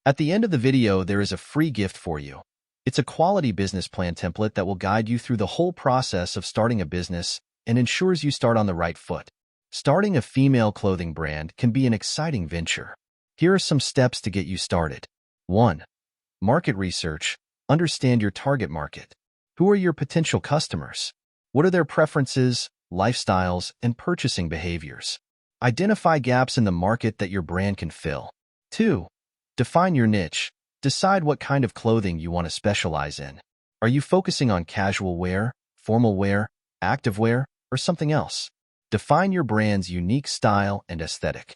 At the end of the video, there is a free gift for you. It's a quality business plan template that will guide you through the whole process of starting a business and ensures you start on the right foot. Starting a female clothing brand can be an exciting venture. Here are some steps to get you started. 1. Market research. Understand your target market. Who are your potential customers? What are their preferences, lifestyles, and purchasing behaviors? Identify gaps in the market that your brand can fill. 2. Define your niche. Decide what kind of clothing you want to specialize in. Are you focusing on casual wear, formal wear, active wear, or something else? Define your brand's unique style and aesthetic.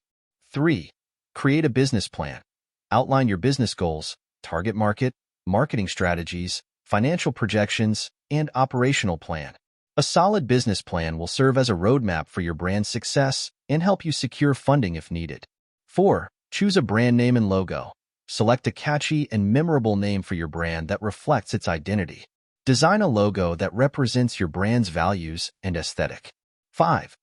3. Create a business plan. Outline your business goals, target market, marketing strategies, financial projections, and operational plan. A solid business plan will serve as a roadmap for your brand's success and help you secure funding if needed. 4. Choose a brand name and logo. Select a catchy and memorable name for your brand that reflects its identity. Design a logo that represents your brand's values and aesthetic. 5.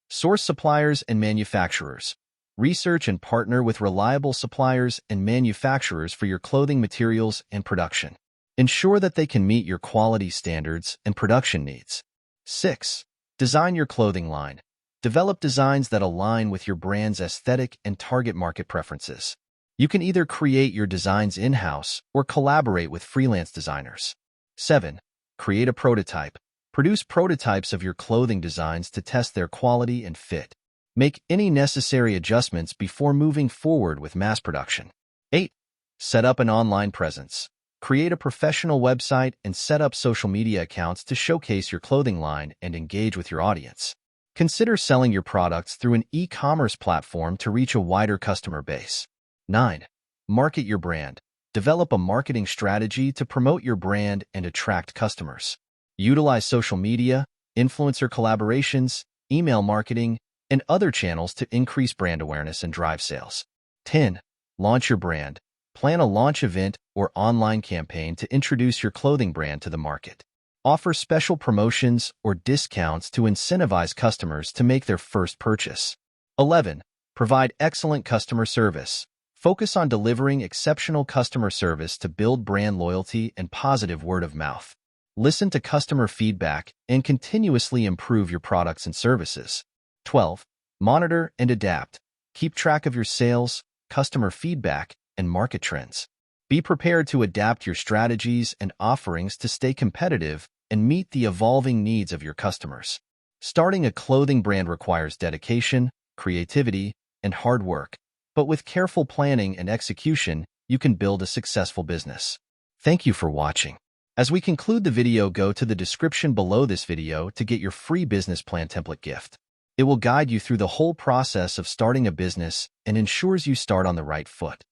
Source suppliers and manufacturers. Research and partner with reliable suppliers and manufacturers for your clothing materials and production. Ensure that they can meet your quality standards and production needs. 6. Design your clothing line. Develop designs that align with your brand's aesthetic and target market preferences. You can either create your designs in-house or collaborate with freelance designers. 7. Create a prototype. Produce prototypes of your clothing designs to test their quality and fit. Make any necessary adjustments before moving forward with mass production. 8. Set up an online presence. Create a professional website and set up social media accounts to showcase your clothing line and engage with your audience. Consider selling your products through an e-commerce platform to reach a wider customer base. 9. Market your brand. Develop a marketing strategy to promote your brand and attract customers. Utilize social media, influencer collaborations, email marketing, and other channels to increase brand awareness and drive sales. 10. Launch your brand. Plan a launch event or online campaign to introduce your clothing brand to the market. Offer special promotions or discounts to incentivize customers to make their first purchase. 11. Provide excellent customer service. Focus on delivering exceptional customer service to build brand loyalty and positive word of mouth. Listen to customer feedback and continuously improve your products and services. 12. Monitor and adapt. Keep track of your sales, customer feedback, and market trends. Be prepared to adapt your strategies and offerings to stay competitive and meet the evolving needs of your customers. Starting a clothing brand requires dedication, creativity, and hard work, but with careful planning and execution, you can build a successful business. Thank you for watching. As we conclude the video, go to the description below this video to get your free business plan template gift. It will guide you through the whole process of starting a business and ensures you start on the right foot.